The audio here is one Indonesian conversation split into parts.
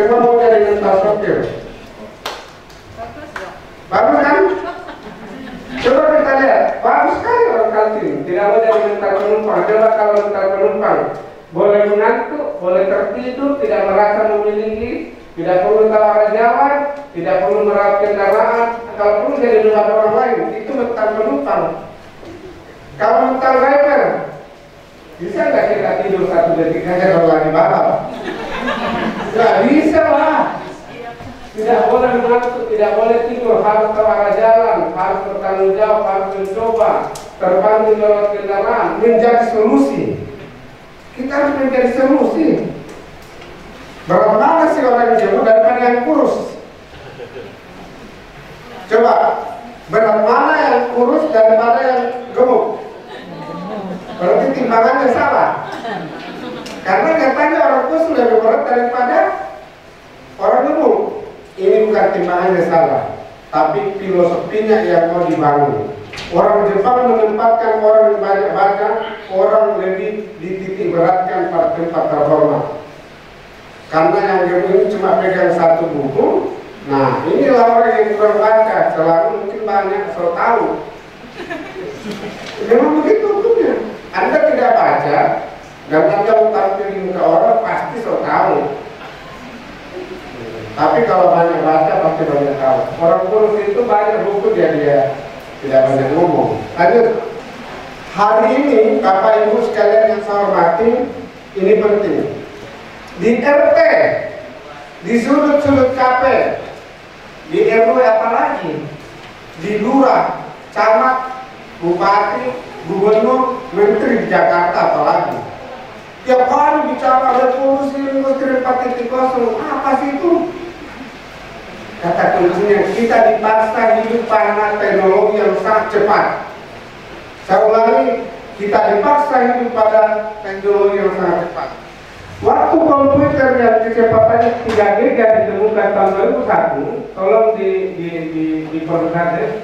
Semua mau jadi mental sopir. Bagus kan? Coba kita lihat, bagus sekali orang Kaltim. Tidak mau jadi mental penumpang. Coba kalau mental penumpang, boleh mengantuk, boleh tertidur, tidak merasa memiliki, tidak perlu tawar jawab, tidak perlu merawat kendaraan. Kalau perlu jadi rumah orang lain, itu mental penumpang. Kalau mental driver, bisa nggak kita tidur 1 detik saja kalau lagi balap? Nggak bisa lah. Tidak boleh mengantuk, tidak boleh tidur, harus tahu arah jalan, harus bertanggung jawab, harus mencoba, terbantu lewat kendaraan, menjadi solusi. Kita harus menjadi solusi. Berapa mana sih orang yang gemuk daripada yang kurus? Coba, berapa mana yang kurus daripada yang gemuk? Berarti timbangannya salah. Karena katanya orang kurus lebih berat daripada orang gemuk. Ini bukan timbangannya salah, tapi filosofinya yang mau dibangun. Orang Jepang menempatkan orang yang banyak baca, orang lebih dititik beratkan pada tempat terhormat. Karena yang gemuk ini cuma pegang 1 buku. Nah, inilah orang yang kurang baca, selalu mungkin banyak so tahu. Memang begitu hukumnya. Anda tidak baca dan Anda tampil di muka orang pasti so tahu. Tapi kalau banyak baca pasti banyak tahu. Orang kurus itu banyak buku dia tidak banyak ngomong. Lanjut. Hari ini Bapak Ibu sekalian yang saya hormati, ini penting. Di RT, di sudut-sudut KP, di RW apalagi, di lurah, camat, bupati, gubernur, menteri di Jakarta apalagi. Tiap hari bicara revolusi industri 4.0, apa sih itu? Kata kuncinya, kita dipaksa hidup pada teknologi yang sangat cepat. Saya ulangi, kita dipaksa hidup pada teknologi yang sangat cepat. Waktu komputer yang kecepatannya 3 GB ditemukan tahun 2001, tolong diperhatikan,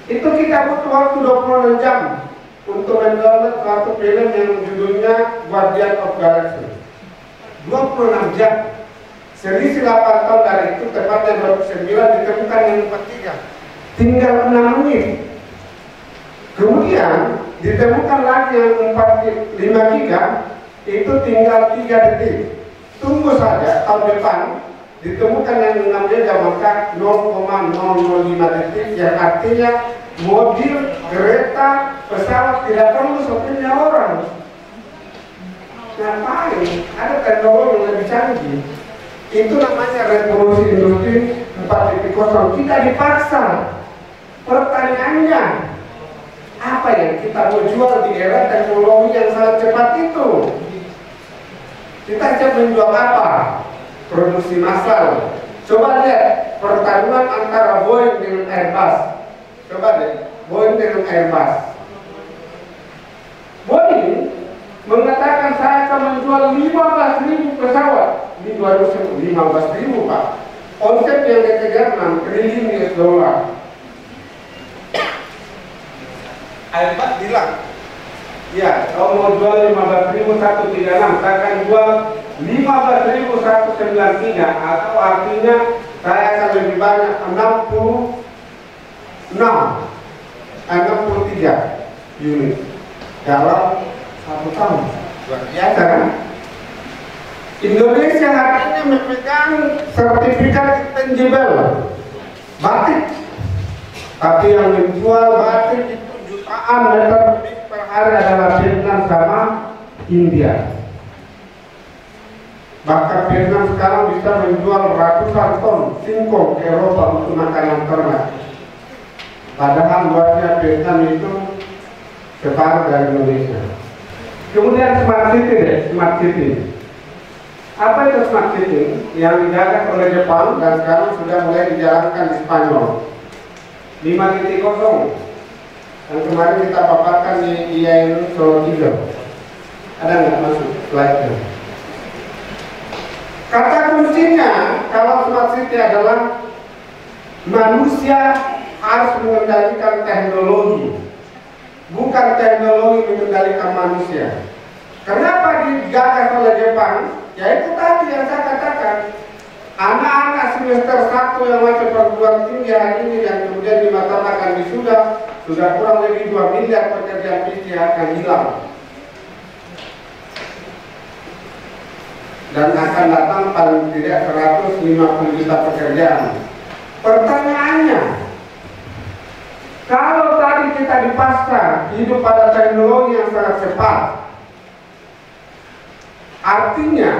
itu kita butuh waktu 26 jam untuk mendownload suatu film yang judulnya Guardian of Galaxy. 26 jam. Selisih 8 tahun dari itu, tepatnya 2009 ditemukan yang 43. Tinggal 6 menit. Kemudian ditemukan lagi yang 45 giga, itu tinggal 3 detik. Tunggu saja tahun depan ditemukan yang 6 giga, maka 0,005 detik, yang artinya mobil, kereta, pesawat tidak perlu sopirnya orang. Ngapain? Ada teknologi yang lebih canggih. Itu namanya revolusi industri 4.0. Kita dipaksa. Pertanyaannya, apa yang kita mau jual di era teknologi yang sangat cepat itu? Kita siap menjual apa? Produksi massal. Coba lihat pertarungan antara Boeing dengan Airbus. Coba deh, Boeing dengan Airbus. Boeing mengatakan saya akan menjual 15.000 pesawat di 2015.000 Pak. Konsep yang dikejar 6 triliun US$. Airbus bilang, ya, kalau mau jual 15.136, saya akan jual 15.193, atau artinya saya akan lebih banyak 63 unit dalam 1 tahun. Luar biasa kan? Indonesia hari ini memegang sertifikat tangible batik, tapi yang menjual batik itu jutaan meter per hari adalah Vietnam sama India. Bahkan Vietnam sekarang bisa menjual ratusan ton singkong ke Eropa untuk makanan ternak. Padahal luasnya Vietnam itu separuh dari Indonesia. Kemudian smart city deh, smart city. Apa itu smart city? Yang digagas oleh Jepang dan sekarang sudah mulai dijalankan di Spanyol. 5.0 yang kemarin kita paparkan di IAIN Solo 3. Ada nggak masuk slide-nya? Kata kuncinya kalau smart city adalah manusia harus mengendalikan teknologi, bukan teknologi mengendalikan manusia. Kenapa digagas oleh Jepang? Ya itu tadi yang saya katakan, Anak-anak semester 1 yang masih perguruan tinggi hari ini yang kemudian dimaksanakan wisuda, sudah kurang lebih 2 miliar pekerjaan fisik akan hilang. Dan akan datang paling tidak 150 juta pekerjaan. Pertanyaannya, kalau tadi kita dipaksa hidup pada teknologi yang sangat cepat, artinya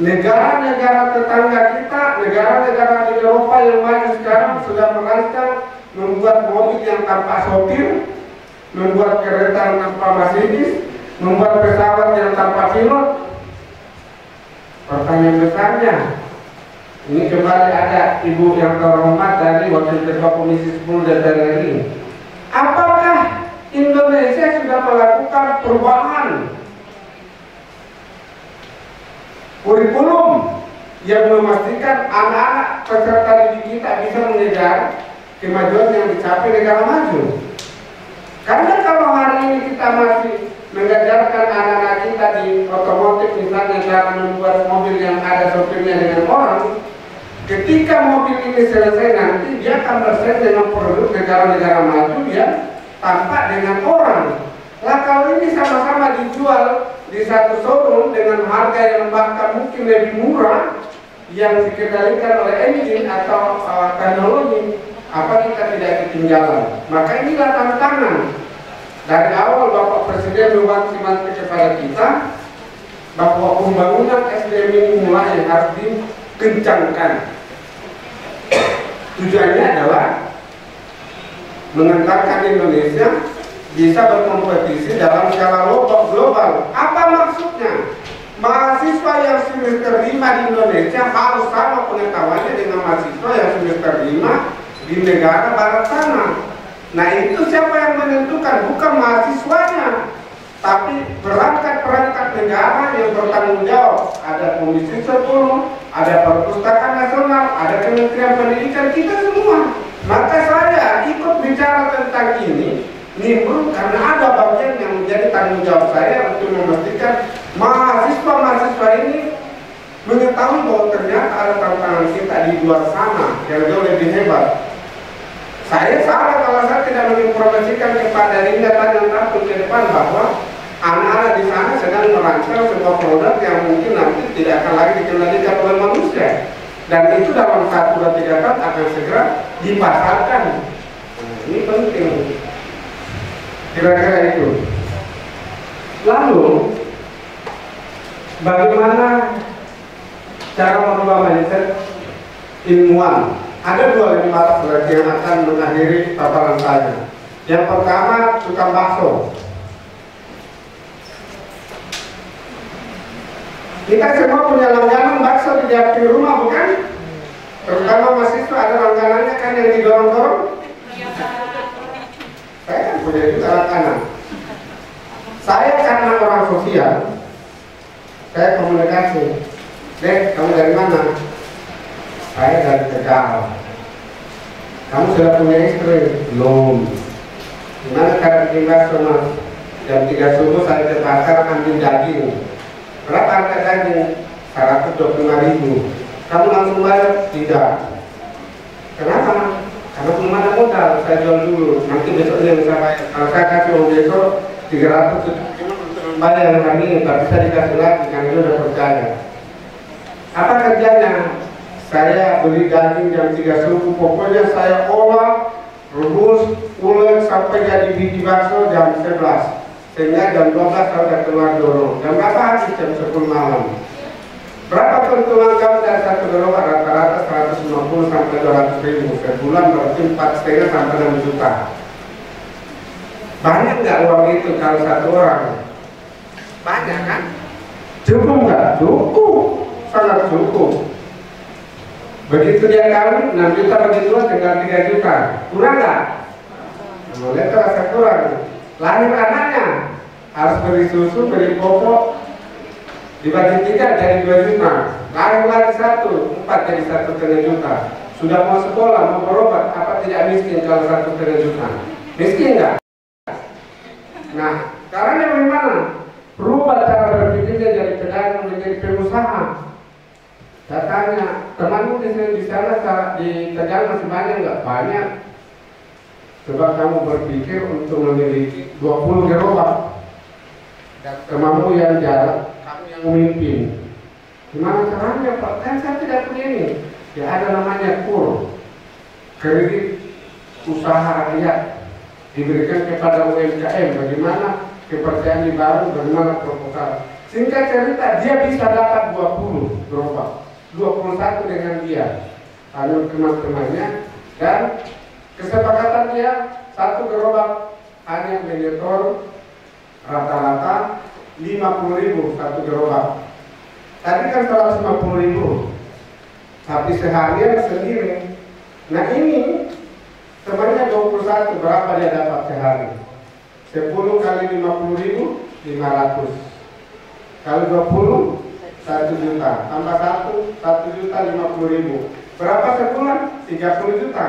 negara-negara tetangga kita, negara-negara di Eropa yang maju sekarang sudah merancang membuat mobil yang tanpa sopir, membuat kereta yang tanpa masinis, membuat pesawat yang tanpa pilot. Pertanyaan besarnya, ini kembali ada Ibu yang terhormat dari Wakil Ketua Komisi 10 DPR RI. Apakah Indonesia sudah melakukan perubahan kurikulum yang memastikan anak-anak peserta didik kita bisa mengejar kemajuan yang dicapai negara maju? Karena kalau hari ini kita masih mengajarkan anak-anak kita di otomotif misalnya cara membuat mobil yang ada sopirnya dengan orang, ketika mobil ini selesai nanti dia akan bersaing dengan produk negara-negara maju yang tampak dengan orang. Lah kalau ini sama-sama dijual di satu showroom dengan harga yang bahkan mungkin lebih murah yang dikendalikan oleh engine atau teknologi, apa kita tidak ketinggalan? Maka inilah tantangan. Dari awal Bapak Presiden mewanti-wanti kepada kita bahwa pembangunan SDM ini mulai harus dikencangkan. Tujuannya adalah mengantarkan Indonesia bisa berkompetisi dalam skala global. Apa maksudnya? Mahasiswa yang semester 5 di Indonesia harus sama pengetahuannya dengan mahasiswa yang semester 5 di negara barat sana. Nah itu siapa yang menentukan? Bukan mahasiswanya, tapi perangkat-perangkat negara yang bertanggung jawab. Ada Komisi 10, ada Perpustakaan Nasional, ada Kementerian Pendidikan, kita semua. Maka saya ikut bicara tentang ini nimbul karena ada bagian yang menjadi tanggung jawab saya untuk memastikan mahasiswa-mahasiswa ini mengetahui bahwa ternyata ada tantangan kita di luar sana yang jauh lebih hebat. Saya salah kalau saya tidak menginformasikan kepada Rinda dan takut ke depan bahwa anak-anak di sana sedang merancang sebuah produk yang mungkin nanti tidak akan lagi dikendalikan oleh manusia, dan itu dalam 1, 2, 3 tahun akan segera dipasarkan. Ini penting. Kira-kira itu. Lalu bagaimana cara merubah mindset ilmuwan? Ada 2 mata pelajaran yang akan mengakhiri paparan saya. Yang pertama, tukang bakso. Kita semua punya langganan bakso di rumah, bukan? Terutama mahasiswa ada langganannya kan yang didorong-dorong. Saya kan punya juga langganan. Saya karena orang sosial, saya komunikasi. Dek, kamu dari mana? Saya dari Tegal. Kamu sudah punya istri? Belum. Gimana cara bikin bakso, Mas? Jam 3 subuh saya ke pasar ambil daging. Berapa harga daging? 125.000. Kamu langsung bayar? Tidak. Kenapa? Karena belum ada modal, saya jual dulu. Nanti besoknya bisa bayar. Kalau saya kasih uang besok 375 bayar yang hari ini, tapi saya dikasih lagi karena dia sudah percaya. Apa kerjanya? Saya beli daging jam 3 subuh, pokoknya saya olah, rebus, ulek sampai jadi biji bakso jam 11. Sehingga jam 12 saya sudah keluar dorong. Jam berapa habis? Jam 10 malam. Berapa keuntungan kamu dari satu dorong? Rata-rata 150 sampai 200.000 sebulan, berarti 4,5 sampai 6 juta. Banyak nggak uang itu kalau satu orang? Banyak kan? Cukup nggak? Cukup, sangat cukup. Begitu dia kawin, 6 juta bagi 2 tinggal 3 juta. Kurang nggak? Mulai terasa kurang. Lahir anaknya harus beri susu, beri popok, dibagi 3 jadi 2 juta. Lahir lagi 1, 4 jadi 1,5 juta. Sudah mau sekolah, mau berobat, apa tidak miskin kalau 1,5 juta? Miskin nggak? Nah, caranya bagaimana? Rubah cara berpikirnya dari pedagang menjadi pengusaha. Saya tanya, temanmu di sana di Tegal masih banyak nggak? Banyak. Coba kamu berpikir untuk memiliki 20 gerobak. Dan temanmu yang jalan, kamu yang memimpin. Gimana caranya Pak? Kan saya tidak punya ini. Ya ada namanya KUR, kredit usaha rakyat, diberikan kepada UMKM. Bagaimana kepercayaan dibangun, bagaimana proposal. Singkat cerita, dia bisa dapat 20 gerobak, 21 dengan dia, lalu teman-temannya, dan kesepakatan dia 1 gerobak hanya menyetor rata-rata 50.000 1 gerobak. Tadi kan 150.000, tapi seharian sendiri. Nah ini temannya 21, berapa dia dapat sehari? 10 kali 50.000, 500. Kalau 20, 1 juta. Tambah 1.150.000. Berapa sebulan? 30 juta.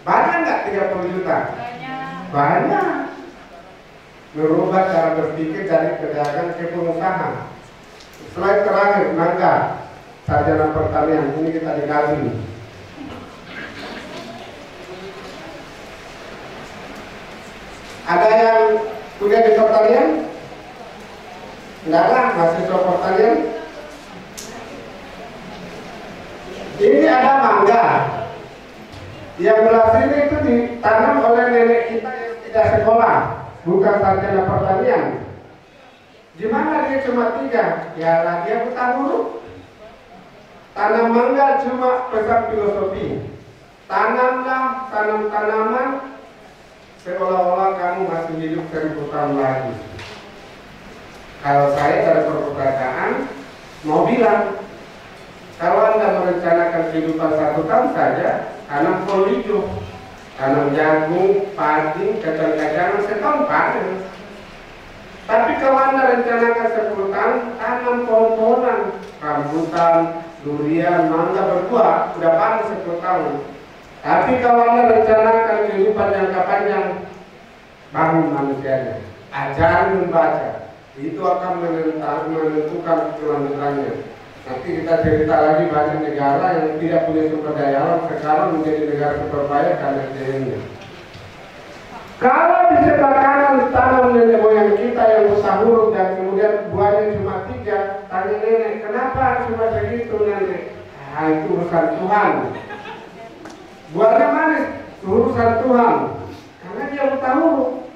Banyak nggak 30 juta? Banyak. Merubah cara berpikir dari pedagang ke pengusaha. Slide terakhir, Mangga, sarjana pertanian. Ini kita dikasih. Ada yang kuliah di pertanian? Enggak lah, mahasiswa pertanian. Ini ada mangga. Yang belah sini itu ditanam oleh nenek kita yang tidak sekolah, bukan sarjana pertanian. Gimana dia cuma 3? Ya lah dia buta huruf. Tanam mangga cuma pesan filosofi. Tanamlah tanaman seolah-olah kamu masih hidup 1000 tahun lagi. Kalau saya dari perpustakaan mau bilang, kalau Anda merencanakan kehidupan 1 tahun saja, tanam kol hijau, tanam jagung, padi, kacang-kacangan, setahun panen. Tapi kalau Anda rencanakan 10 tahun, tanam pohon-pohonan, rambutan, durian, mangga berbuah, sudah panen 10 tahun. Tapi kalau Anda rencanakan kehidupan jangka panjang, bangun manusianya, ajari membaca. Itu akan menentukan kelanjutannya. Nanti kita cerita lagi banyak negara yang tidak punya sumber daya alam sekarang menjadi negara superkaya karena SDM-nya. Kalau di sebelah kanan tanam nenek moyang kita yang buta huruf dan kemudian buahnya cuma 3, tanya nenek, kenapa cuma segitu nenek? Ah, itu urusan Tuhan. Buahnya manis, urusan Tuhan. Karena dia buta huruf.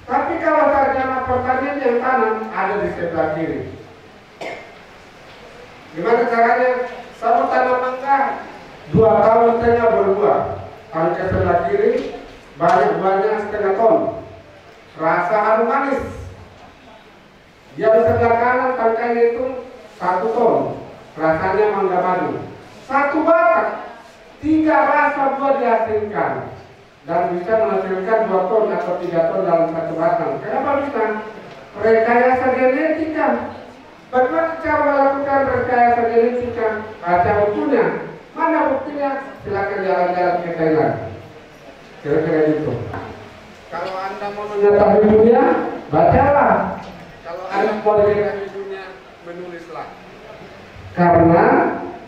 Tapi kalau sarjana pertanian yang tanam ada di sebelah kiri. Gimana caranya? Sama tanam mangga 2 tahun setengah berbuah. Tangkai sebelah kiri banyak buahnya 1/2 ton. Rasa harum manis. Yang sebelah kanan tangkainya itu 1 ton. Rasanya mangga madu. 1 batang 3 rasa buah dihasilkan. Dan bisa menghasilkan 2 ton atau 3 ton dalam 1 batang. Kenapa bisa? Rekayasa genetika. Bagaimana cara melakukan rekayasa genetika? Baca bukunya. Mana buktinya? Silakan jalan-jalan ke Thailand. Kira-kira gitu. Kalau Anda mau mengetahui dunia, bacalah. Kalau Anda mau mengetahui dunia, menulislah. Karena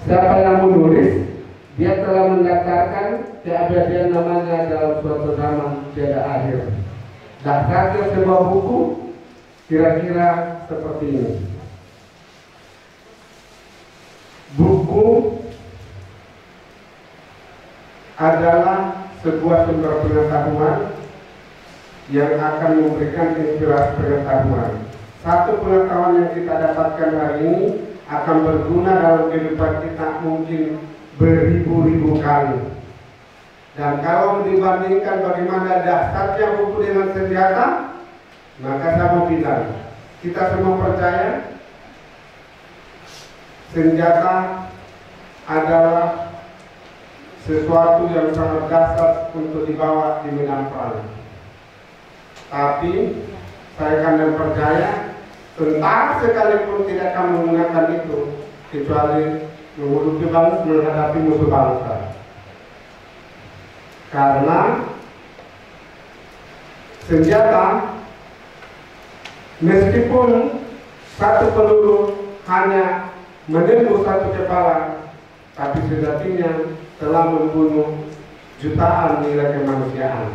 siapa yang menulis, dia telah mendaftarkan keabadian namanya dalam suatu zaman tiada akhir. Daftarkan sebuah buku kira-kira seperti ini. Buku adalah sebuah sumber pengetahuan yang akan memberikan inspirasi pengetahuan. Satu pengetahuan yang kita dapatkan hari ini akan berguna dalam kehidupan kita mungkin beribu-ribu kali. Dan kalau dibandingkan bagaimana dahsyatnya buku dengan senjata, maka saya mau bilang, kita semua percaya senjata adalah sesuatu yang sangat dahsyat untuk dibawa di medan perang. Tapi saya akan percaya tentara sekalipun tidak akan menggunakan itu kecuali menghadapi musuh bangsa. Karena senjata meskipun satu peluru hanya menembus satu kepala, tapi sejatinya telah membunuh jutaan nilai kemanusiaan.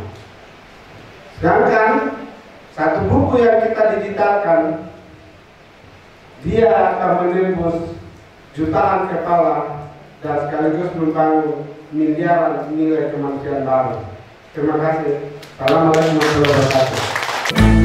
Sedangkan satu buku yang kita digitalkan, dia akan menembus jutaan kepala dan sekaligus membangun miliaran nilai kemanusiaan baru. Terima kasih. Assalamualaikum warahmatullahi wabarakatuh.